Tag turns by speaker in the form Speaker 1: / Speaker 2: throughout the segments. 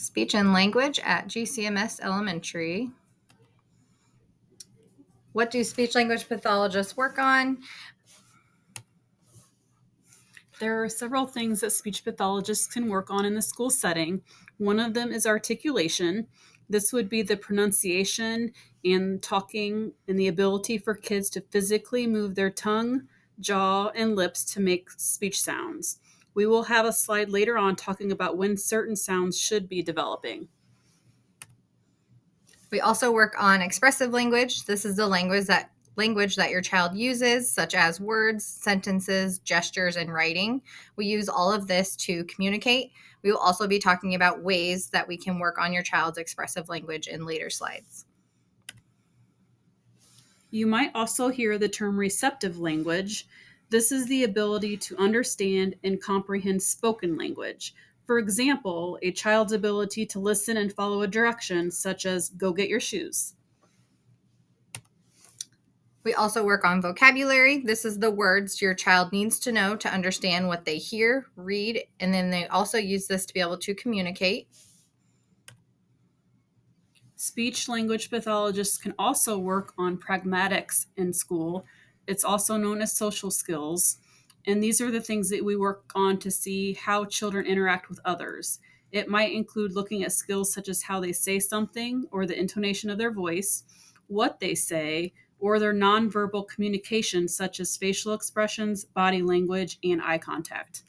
Speaker 1: Speech and language at GCMS Elementary. What do speech language pathologists work on?
Speaker 2: There are several things that speech pathologists can work on in the school setting. One of them is articulation. This would be the pronunciation and talking and the ability for kids to physically move their tongue, jaw, and lips to make speech sounds. We will have a slide later on talking about when certain sounds should be developing.
Speaker 1: We also work on expressive language. This is the language that your child uses, such as words, sentences, gestures, and writing. We use all of this to communicate. We will also be talking about ways that we can work on your child's expressive language in later slides.
Speaker 2: You might also hear the term receptive language. This is the ability to understand and comprehend spoken language. For example, a child's ability to listen and follow a direction, such as go get your shoes.
Speaker 1: We also work on vocabulary. This is the words your child needs to know to understand what they hear, read, and then they also use this to be able to communicate.
Speaker 2: Speech language pathologists can also work on pragmatics in school. It's also known as social skills. And these are the things that we work on to see how children interact with others. It might include looking at skills such as how they say something or the intonation of their voice, what they say, or their nonverbal communication, such as facial expressions, body language, and eye contact.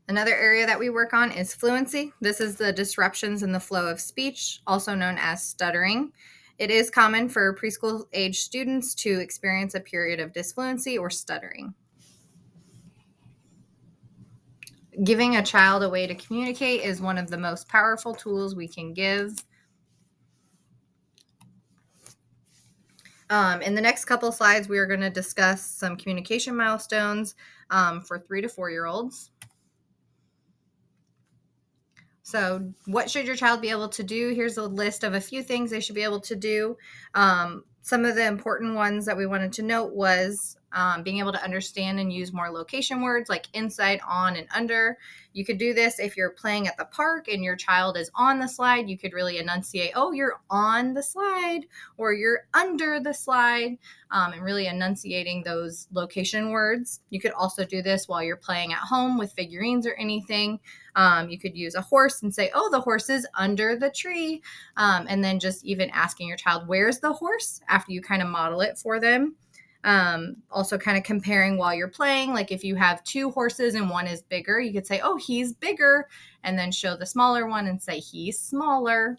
Speaker 1: Another area that we work on is fluency. This is the disruptions in the flow of speech, also known as stuttering. It is common for preschool age students to experience a period of disfluency or stuttering. Giving a child a way to communicate is one of the most powerful tools we can give. In the next couple slides, we are going to discuss some communication milestones for 3 to 4-year-olds. So what should your child be able to do? Here's a list of a few things they should be able to do. Some of the important ones that we wanted to note was being able to understand and use more location words like inside, on, and under. You could do this if you're playing at the park and your child is on the slide. You could really enunciate, oh, you're on the slide, or you're under the slide, and really enunciating those location words. You could also do this while you're playing at home with figurines or anything. You could use a horse and say, oh, the horse is under the tree. And then just even asking your child, where's the horse? After you kind of model it for them. Also kind of comparing while you're playing, like if you have 2 horses and one is bigger, you could say, oh, he's bigger, and then show the smaller one and say he's smaller.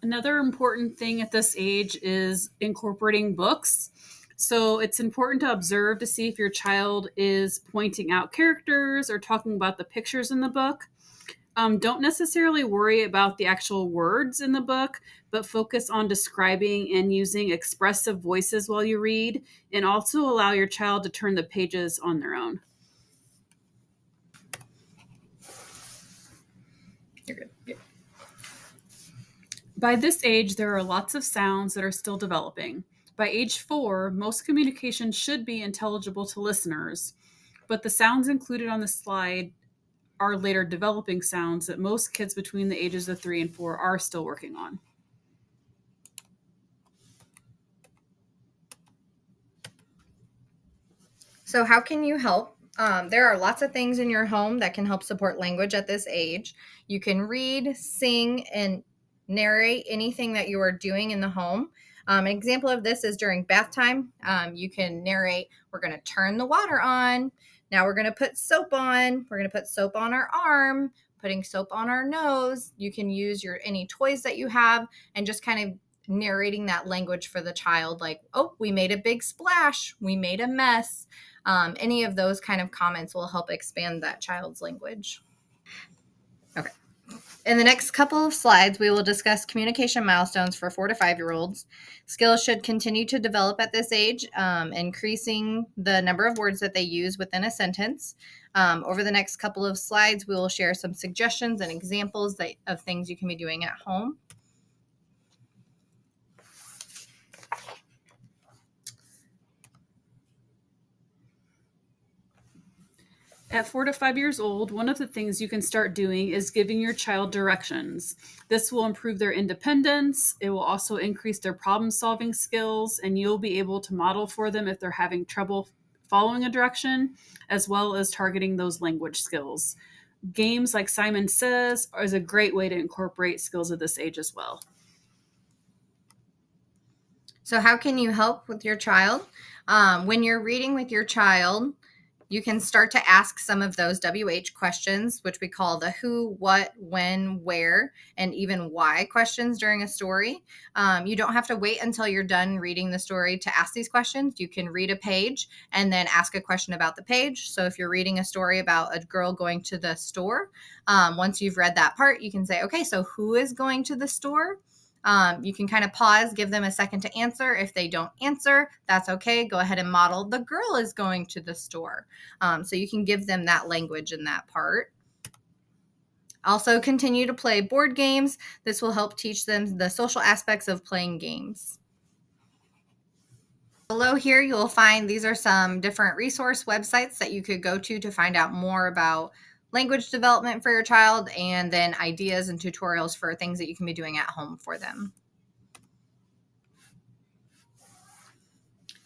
Speaker 2: Another important thing at this age is incorporating books. So it's important to observe to see if your child is pointing out characters or talking about the pictures in the book. Don't necessarily worry about the actual words in the book, but focus on describing and using expressive voices while you read, and also allow your child to turn the pages on their own.
Speaker 1: You're good. Yeah.
Speaker 2: By this age, there are lots of sounds that are still developing. By age 4, most communication should be intelligible to listeners, but the sounds included on the slide are later developing sounds that most kids between the ages of 3 and 4 are still working on.
Speaker 1: So how can you help? There are lots of things in your home that can help support language at this age. You can read, sing, and narrate anything that you are doing in the home. An example of this is during bath time. You can narrate, we're going to turn the water on. Now we're going to put soap on. We're going to put soap on our arm, putting soap on our nose. You can use any toys that you have and just kind of narrating that language for the child, like, oh, we made a big splash. We made a mess. Any of those kind of comments will help expand that child's language. Okay. In the next couple of slides, we will discuss communication milestones for 4 to 5-year-olds. Skills should continue to develop at this age, increasing the number of words that they use within a sentence. Over the next couple of slides, we will share some suggestions and examples of things you can be doing at home.
Speaker 2: At 4 to 5 years old, one of the things you can start doing is giving your child directions. This will improve their independence. It will also increase their problem solving skills, and you'll be able to model for them if they're having trouble following a direction, as well as targeting those language skills. Games like Simon Says is a great way to incorporate skills at this age as well.
Speaker 1: So, how can you help with your child? When you're reading with your child, you can start to ask some of those WH questions, which we call the who, what, when, where, and even why questions during a story. You don't have to wait until you're done reading the story to ask these questions. You can read a page and then ask a question about the page. So if you're reading a story about a girl going to the store, once you've read that part, you can say, okay, so who is going to the store? You can kind of pause, give them a second to answer. If they don't answer, that's okay. Go ahead and model the girl is going to the store. So you can give them that language in that part. Also, continue to play board games. This will help teach them the social aspects of playing games. Below here, you'll find these are some different resource websites that you could go to find out more about language development for your child, and then ideas and tutorials for things that you can be doing at home for them.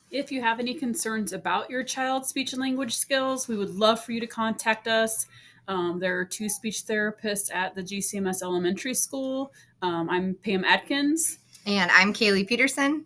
Speaker 2: If you have any concerns about your child's speech and language skills, we would love for you to contact us. There are 2 speech therapists at the GCMS Elementary School. I'm Pam Atkins.
Speaker 1: And I'm Kaylee Peterson.